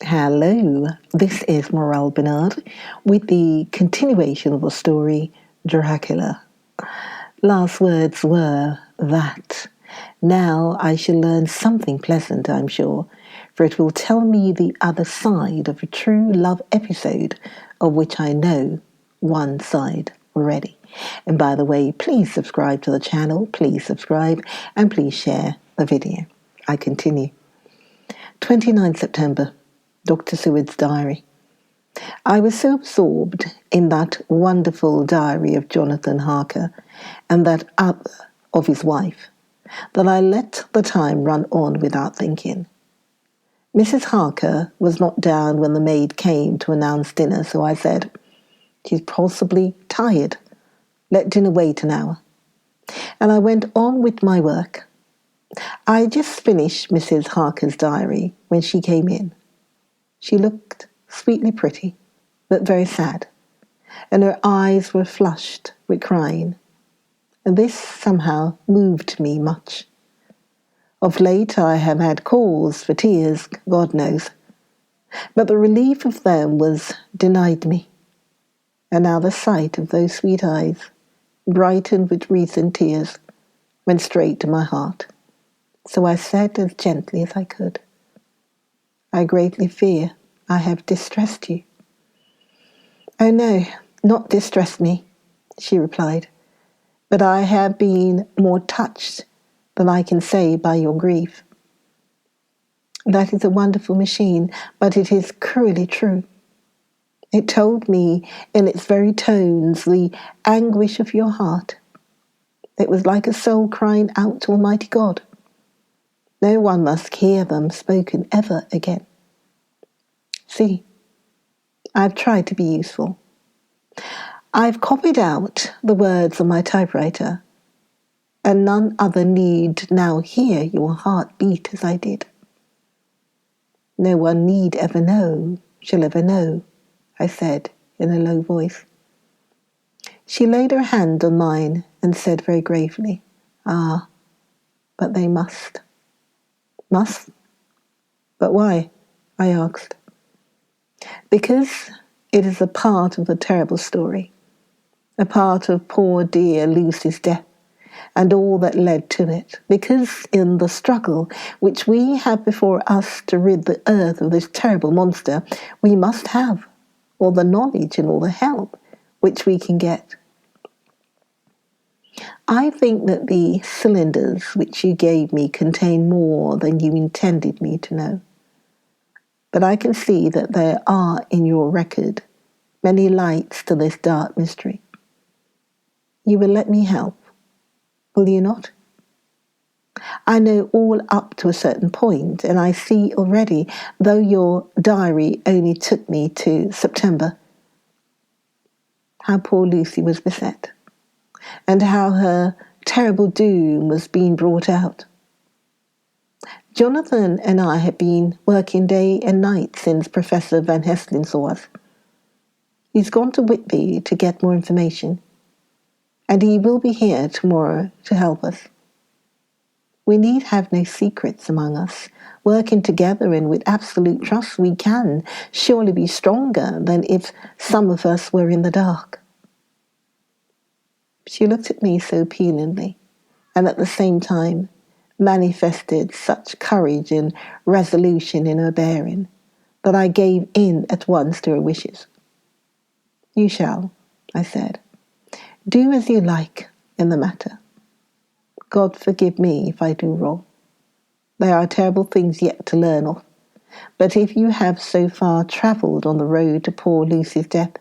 Hello, this is Morel Bernard with the continuation of the story Dracula. Last words were that. Now I shall learn something pleasant, I'm sure, for it will tell me the other side of a true love episode of which I know one side already. And by the way, please subscribe to the channel, please subscribe, and please share the video. I continue. 29 September. Dr. Seward's diary. I was so absorbed in that wonderful diary of Jonathan Harker and that other of his wife that I let the time run on without thinking. Mrs. Harker was not down when the maid came to announce dinner, so I said, "She's possibly tired. Let dinner wait an hour." And I went on with my work. I had just finished Mrs. Harker's diary when she came in. She looked sweetly pretty, but very sad, and her eyes were flushed with crying, and this somehow moved me much. Of late I have had cause for tears, God knows, but the relief of them was denied me, and now the sight of those sweet eyes, brightened with recent tears, went straight to my heart. So I said as gently as I could, "I greatly fear I have distressed you." "Oh no, not distressed me," she replied, "but I have been more touched than I can say by your grief." That is a wonderful machine, but it is cruelly true. It told me in its very tones the anguish of your heart. It was like a soul crying out to Almighty God. No one must hear them spoken ever again. See, I've tried to be useful. I've copied out the words on my typewriter, and none other need now hear your heart beat as I did. No one need ever know, shall ever know, I said in a low voice. She laid her hand on mine and said very gravely, "Ah, but they must." "Must? But why?" I asked. "Because it is a part of the terrible story, a part of poor dear Lucy's death and all that led to it, because in the struggle which we have before us to rid the earth of this terrible monster, we must have all the knowledge and all the help which we can get. I think that the cylinders which you gave me contain more than you intended me to know. But I can see that there are in your record many lights to this dark mystery. You will let me help, will you not? I know all up to a certain point, and I see already, though your diary only took me to September, how poor Lucy was beset, and how her terrible doom was being brought out. Jonathan and I have been working day and night since Professor Van Hesselin saw us. He's gone to Whitby to get more information, and he will be here tomorrow to help us. We need have no secrets among us. Working together and with absolute trust, we can surely be stronger than if some of us were in the dark." She looked at me so appealingly, and at the same time manifested such courage and resolution in her bearing, that I gave in at once to her wishes. "You shall," I said, "do as you like in the matter. God forgive me if I do wrong. There are terrible things yet to learn of, but if you have so far travelled on the road to poor Lucy's death,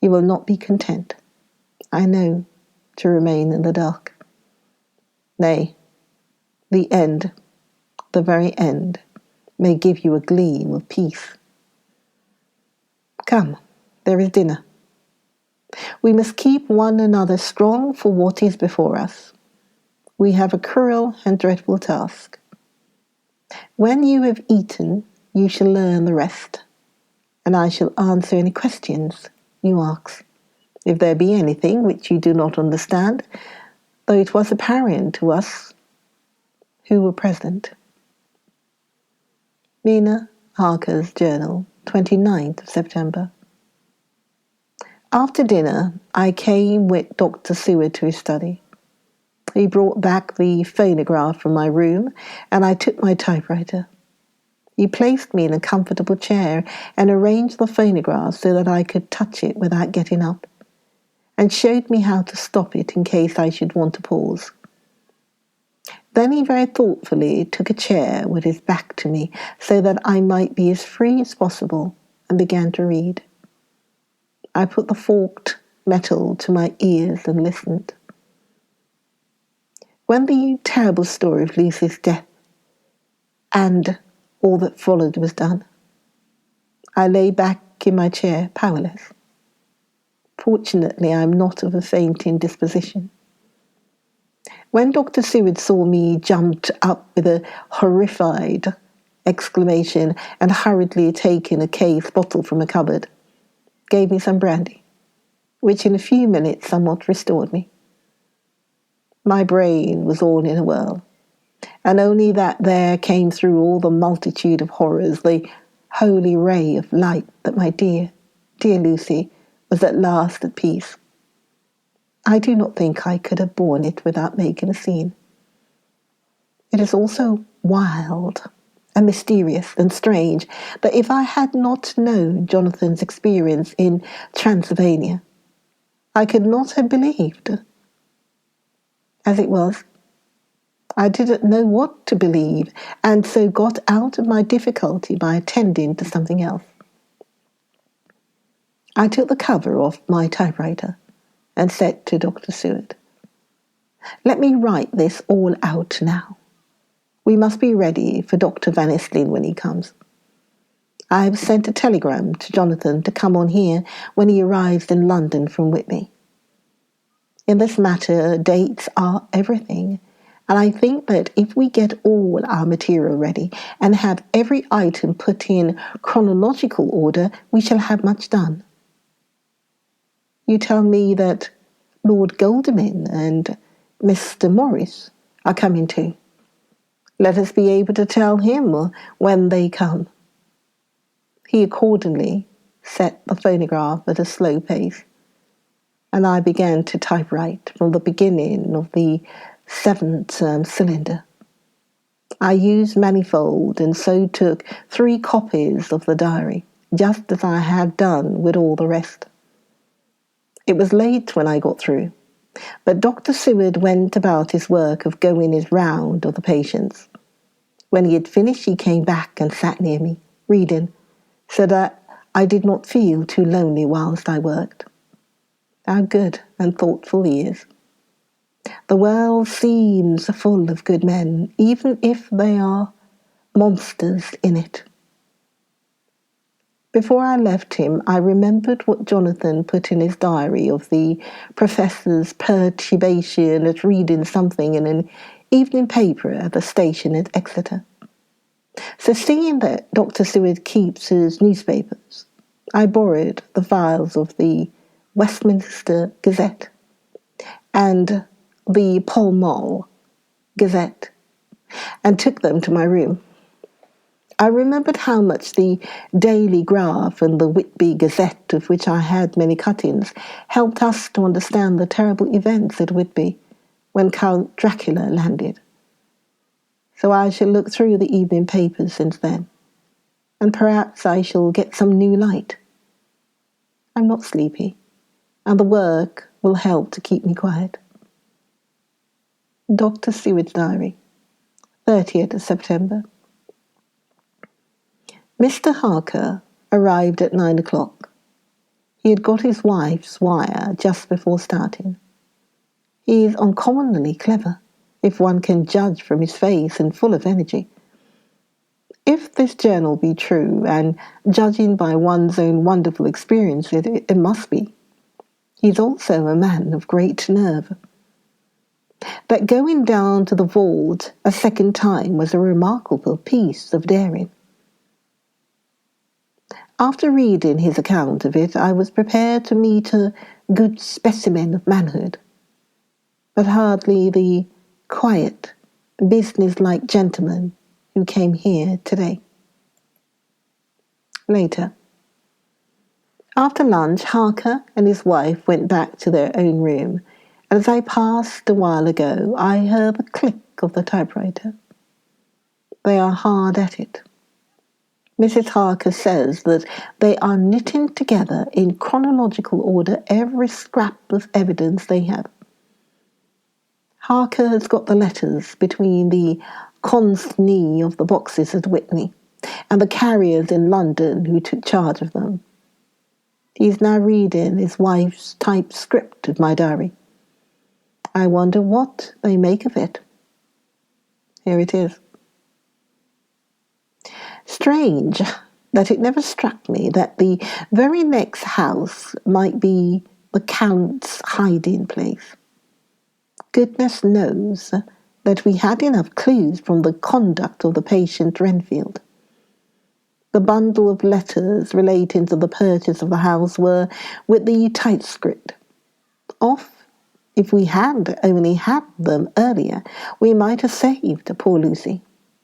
you will not be content, I know, to remain in the dark. Nay, the end, the very end, may give you a gleam of peace. Come, there is dinner. We must keep one another strong for what is before us. We have a cruel and dreadful task. When you have eaten, you shall learn the rest, and I shall answer any questions you ask, if there be anything which you do not understand, though it was apparent to us who were present." "Mina," Harker's journal, 29th of September. After dinner, I came with Dr. Seward to his study. He brought back the phonograph from my room, and I took my typewriter. He placed me in a comfortable chair and arranged the phonograph so that I could touch it without getting up, and showed me how to stop it in case I should want to pause. Then he very thoughtfully took a chair with his back to me so that I might be as free as possible, and began to read. I put the forked metal to my ears and listened. When the terrible story of Lucy's death and all that followed was done, I lay back in my chair, powerless. Fortunately, I am not of a fainting disposition. When Dr. Seward saw me, jumped up with a horrified exclamation and hurriedly taking a case bottle from a cupboard, gave me some brandy, which in a few minutes somewhat restored me. My brain was all in a whirl, and only that there came through all the multitude of horrors the holy ray of light that my dear, dear Lucy was at last at peace. I do not think I could have borne it without making a scene. It is also wild and mysterious and strange that if I had not known Jonathan's experience in Transylvania, I could not have believed. As it was, I didn't know what to believe, and so got out of my difficulty by attending to something else. I took the cover off my typewriter and said to Dr. Seward, "Let me write this all out now. We must be ready for Dr. Van Estlin when he comes. I have sent a telegram to Jonathan to come on here when he arrives in London from Whitby. In this matter, dates are everything, and I think that if we get all our material ready and have every item put in chronological order, we shall have much done. You tell me that Lord Godalming and Mr. Morris are coming too. Let us be able to tell him when they come." He accordingly set the phonograph at a slow pace, and I began to typewrite from the beginning of the 7th cylinder. I used manifold and so took 3 copies of the diary, just as I had done with all the rest. It was late when I got through, but Dr. Seward went about his work of going his round of the patients. When he had finished, he came back and sat near me, reading, so that I did not feel too lonely whilst I worked. How good and thoughtful he is. The world seems full of good men, even if they are monsters in it. Before I left him, I remembered what Jonathan put in his diary of the professor's perturbation at reading something in an evening paper at the station at Exeter. So seeing that Dr. Seward keeps his newspapers, I borrowed the files of the Westminster Gazette and the Pall Mall Gazette and took them to my room. I remembered how much the Daily Graph and the Whitby Gazette, of which I had many cuttings, helped us to understand the terrible events at Whitby when Count Dracula landed. So I shall look through the evening papers since then, and perhaps I shall get some new light. I'm not sleepy, and the work will help to keep me quiet. Dr. Seward's Diary, 30th of September. Mr. Harker arrived at 9 o'clock. He had got his wife's wire just before starting. He is uncommonly clever, if one can judge from his face, and full of energy. If this journal be true, and judging by one's own wonderful experience, it must be. He is also a man of great nerve. That going down to the vault a second time was a remarkable piece of daring. After reading his account of it, I was prepared to meet a good specimen of manhood, but hardly the quiet, business-like gentleman who came here today. Later. After lunch, Harker and his wife went back to their own room, and as I passed a while ago, I heard the click of the typewriter. They are hard at it. Mrs. Harker says that they are knitting together in chronological order every scrap of evidence they have. Harker has got the letters between the consignee of the boxes at Whitney and the carriers in London who took charge of them. He is now reading his wife's typed script of my diary. I wonder what they make of it. Here it is. Strange that it never struck me that the very next house might be the Count's hiding place. Goodness knows that we had enough clues from the conduct of the patient Renfield. The bundle of letters relating to the purchase of the house were with the typescript. If we had only had them earlier, we might have saved poor Lucy.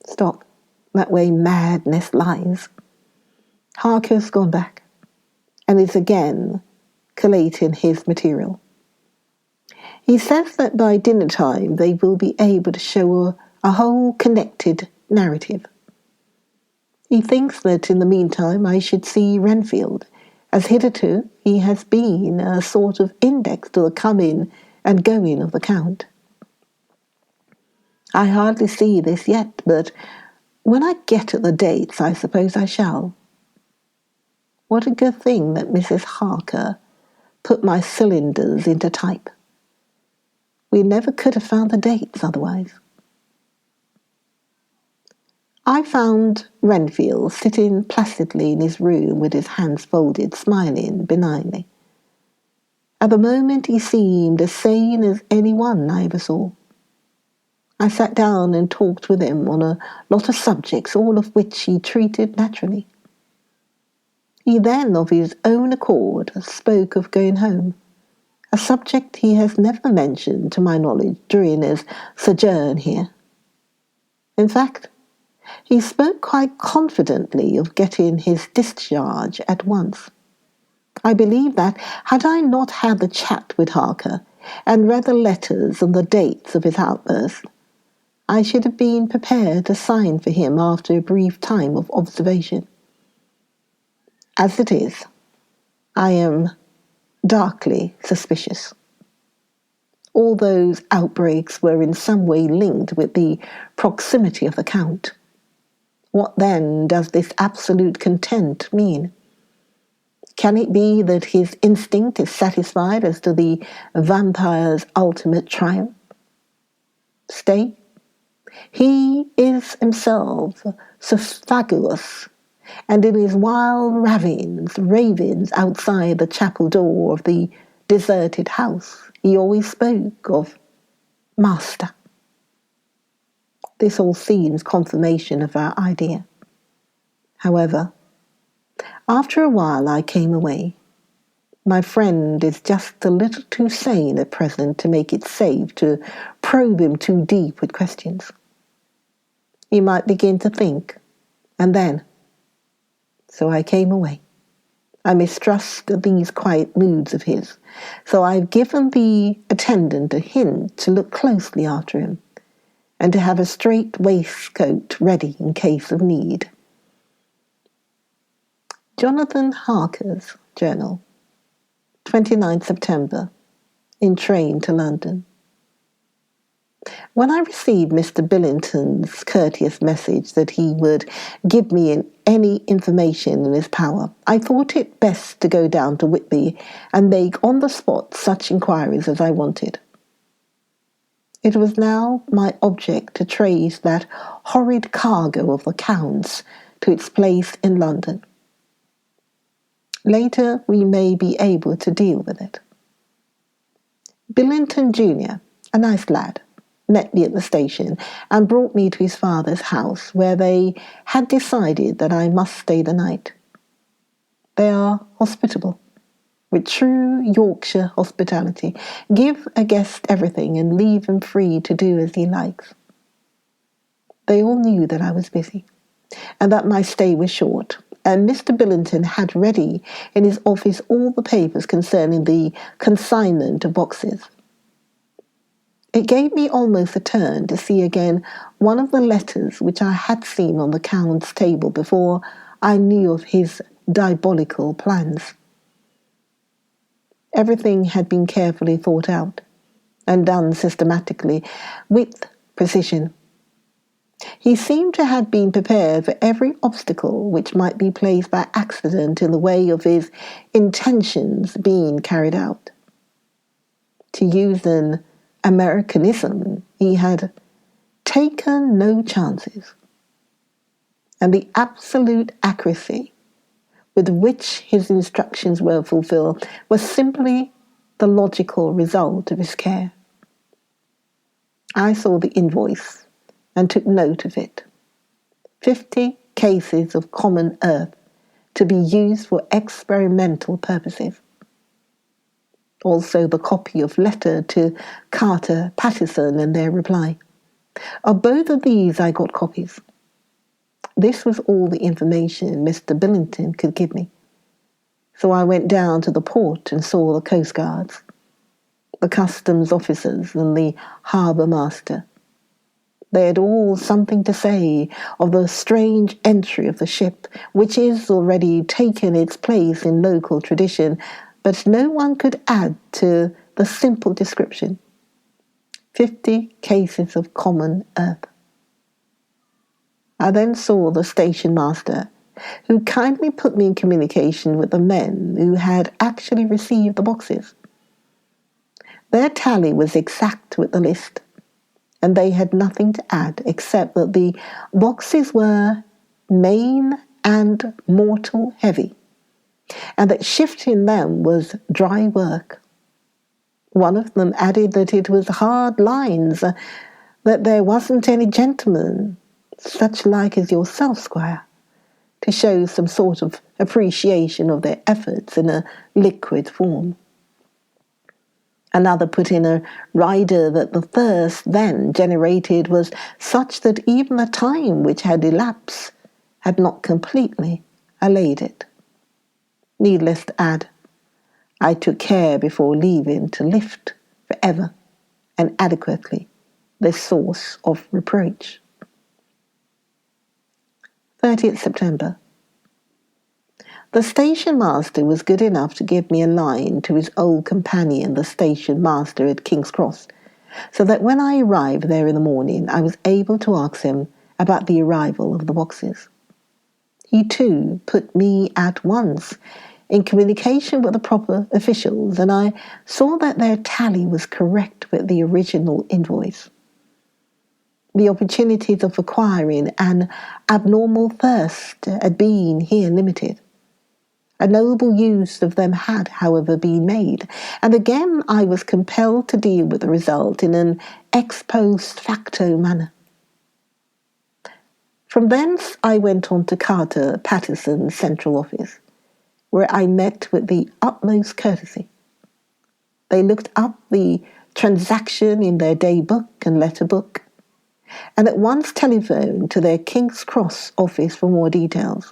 Stop. That way madness lies. Harker's gone back and is again collating his material. He says that by dinner time they will be able to show a whole connected narrative. He thinks that in the meantime I should see Renfield, as hitherto he has been a sort of index to the coming and going of the Count. I hardly see this yet, but when I get at the dates, I suppose I shall. What a good thing that Mrs. Harker put my cylinders into type. We never could have found the dates otherwise. I found Renfield sitting placidly in his room with his hands folded, smiling benignly. At the moment he seemed as sane as anyone I ever saw. I sat down and talked with him on a lot of subjects, all of which he treated naturally. He then, of his own accord, spoke of going home, a subject he has never mentioned, to my knowledge, during his sojourn here. In fact, he spoke quite confidently of getting his discharge at once. I believe that, had I not had the chat with Harker and read the letters and the dates of his outburst, I should have been prepared to sign for him after a brief time of observation. As it is, I am darkly suspicious. All those outbreaks were in some way linked with the proximity of the Count. What then does this absolute content mean? Can it be that his instinct is satisfied as to the vampire's ultimate triumph? Stay. He is himself susphageous, and in his wild ravings outside the chapel door of the deserted house, he always spoke of Master. This all seems confirmation of our idea. However, after a while I came away. My friend is just a little too sane at present to make it safe to probe him too deep with questions. He might begin to think, and then. So I came away. I mistrust these quiet moods of his, so I've given the attendant a hint to look closely after him, and to have a straight waistcoat ready in case of need. Jonathan Harker's Journal, 29th September, in train to London. When I received Mr. Billington's courteous message that he would give me any information in his power, I thought it best to go down to Whitby and make on the spot such inquiries as I wanted. It was now my object to trace that horrid cargo of the Count's to its place in London. Later we may be able to deal with it. Billington Jr., a nice lad, met me at the station and brought me to his father's house, where they had decided that I must stay the night. They are hospitable, with true Yorkshire hospitality. Give a guest everything and leave him free to do as he likes. They all knew that I was busy, and that my stay was short, and Mr. Billington had ready in his office all the papers concerning the consignment of boxes. It gave me almost a turn to see again one of the letters which I had seen on the Count's table before I knew of his diabolical plans. Everything had been carefully thought out and done systematically, with precision. He seemed to have been prepared for every obstacle which might be placed by accident in the way of his intentions being carried out. To use an Americanism, he had taken no chances, and the absolute accuracy with which his instructions were fulfilled was simply the logical result of his care. I saw the invoice and took note of it. 50 cases of common earth to be used for experimental purposes. Also the copy of letter to Carter, Patterson and their reply. Of both of these I got copies. This was all the information Mr. Billington could give me. So I went down to the port and saw the coast guards, the customs officers and the harbour master. They had all something to say of the strange entry of the ship, which is already taken its place in local tradition, but no one could add to the simple description. 50 cases of common earth. I then saw the station master, who kindly put me in communication with the men who had actually received the boxes. Their tally was exact with the list, and they had nothing to add except that the boxes were main and mortal heavy, and that shifting them was dry work. One of them added that it was hard lines, that there wasn't any gentleman, such like as yourself, Squire, to show some sort of appreciation of their efforts in a liquid form. Another put in a rider that the thirst then generated was such that even the time which had elapsed had not completely allayed it. Needless to add, I took care before leaving to lift forever and adequately this source of reproach. 30th September. The station master was good enough to give me a line to his old companion, the station master at King's Cross, so that when I arrived there in the morning, I was able to ask him about the arrival of the boxes. He too put me at once in communication with the proper officials, and I saw that their tally was correct with the original invoice. The opportunities of acquiring an abnormal thirst had been here limited. A noble use of them had, however, been made, and again I was compelled to deal with the result in an ex post facto manner. From thence I went on to Carter, Patterson's central office, where I met with the utmost courtesy. They looked up the transaction in their day book and letter book, and at once telephoned to their King's Cross office for more details.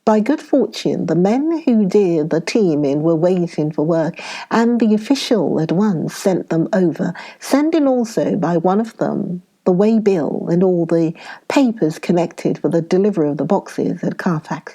By good fortune, the men who did the teaming were waiting for work, and the official at once sent them over, sending also by one of them the way bill and all the papers connected with the delivery of the boxes at Carfax.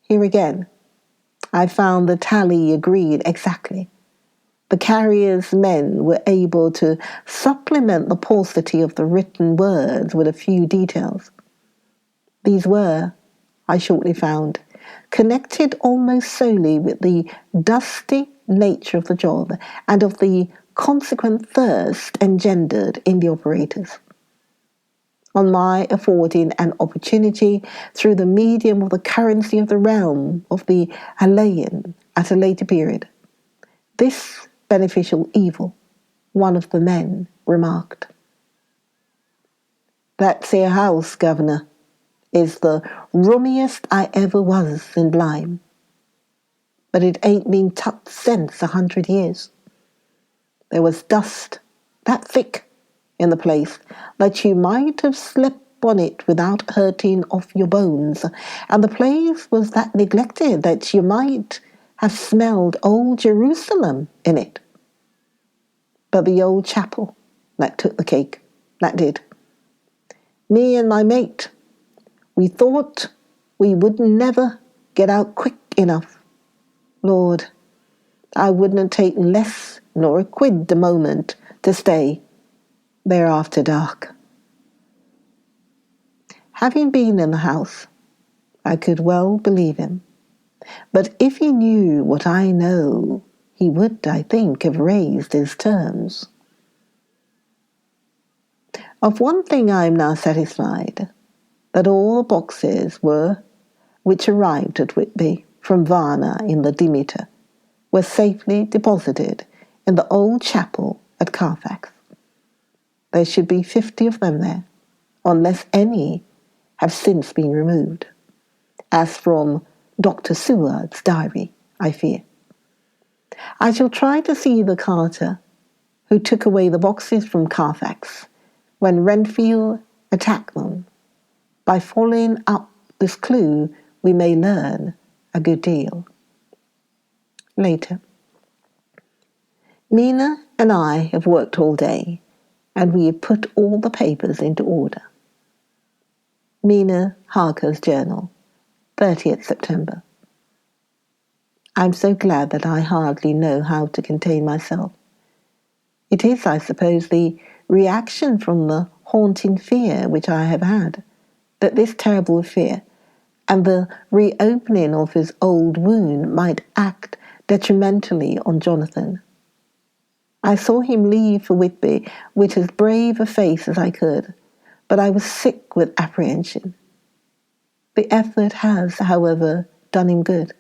Here again, I found the tally agreed exactly. The carrier's men were able to supplement the paucity of the written words with a few details. These were, I shortly found, connected almost solely with the dusty nature of the job and of the consequent thirst engendered in the operators. On my affording an opportunity through the medium of the currency of the realm of the alien at a later period, this beneficial evil, one of the men remarked. "That's your house, Governor, is the roomiest I ever was in Lyme. But it ain't been touched since 100 years. There was dust that thick in the place that you might have slipped on it without hurting off your bones, and the place was that neglected that you might have smelled old Jerusalem in it. But the old chapel, that took the cake, that did. Me and my mate, we thought we would never get out quick enough. Lord, I wouldn't take less nor a quid the moment to stay there after dark. Having been in the house, I could well believe him. But if he knew what I know, he would, I think, have raised his terms. Of one thing I am now satisfied, that all the boxes which arrived at Whitby from Varna in the Demeter were safely deposited in the old chapel at Carfax. There should be 50 of them there, unless any have since been removed, as from Dr. Seward's diary, I fear. I shall try to see the carter who took away the boxes from Carfax when Renfield attacked them. By following up this clue, we may learn a good deal. Later. Mina and I have worked all day, and we have put all the papers into order. Mina Harker's Journal, 30th September. I'm so glad that I hardly know how to contain myself. It is, I suppose, the reaction from the haunting fear which I have had, that this terrible fear and the reopening of his old wound might act detrimentally on Jonathan. I saw him leave for Whitby with as brave a face as I could, but I was sick with apprehension. The effort has, however, done him good.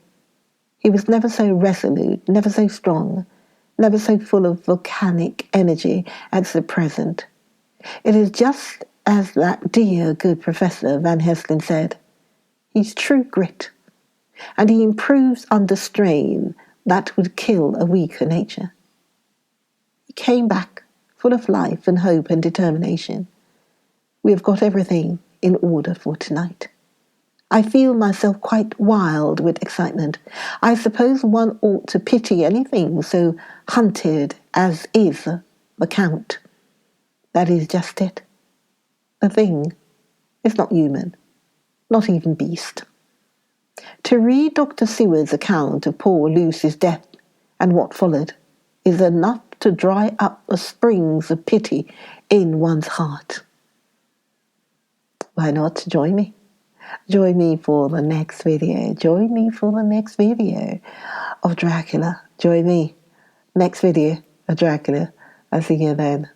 He was never so resolute, never so strong, never so full of volcanic energy as the present. It is just as that dear good Professor Van Helsing said, he's true grit, and he improves under strain that would kill a weaker nature. He came back full of life and hope and determination. We have got everything in order for tonight. I feel myself quite wild with excitement. I suppose one ought to pity anything so hunted as is the Count. That is just it. The thing is not human, not even beast. To read Dr. Seward's account of poor Lucy's death and what followed is enough to dry up the springs of pity in one's heart. Why not join me? Join me for the next video. Join me for the next video of Dracula. Join me. Next video of Dracula. I'll see you then.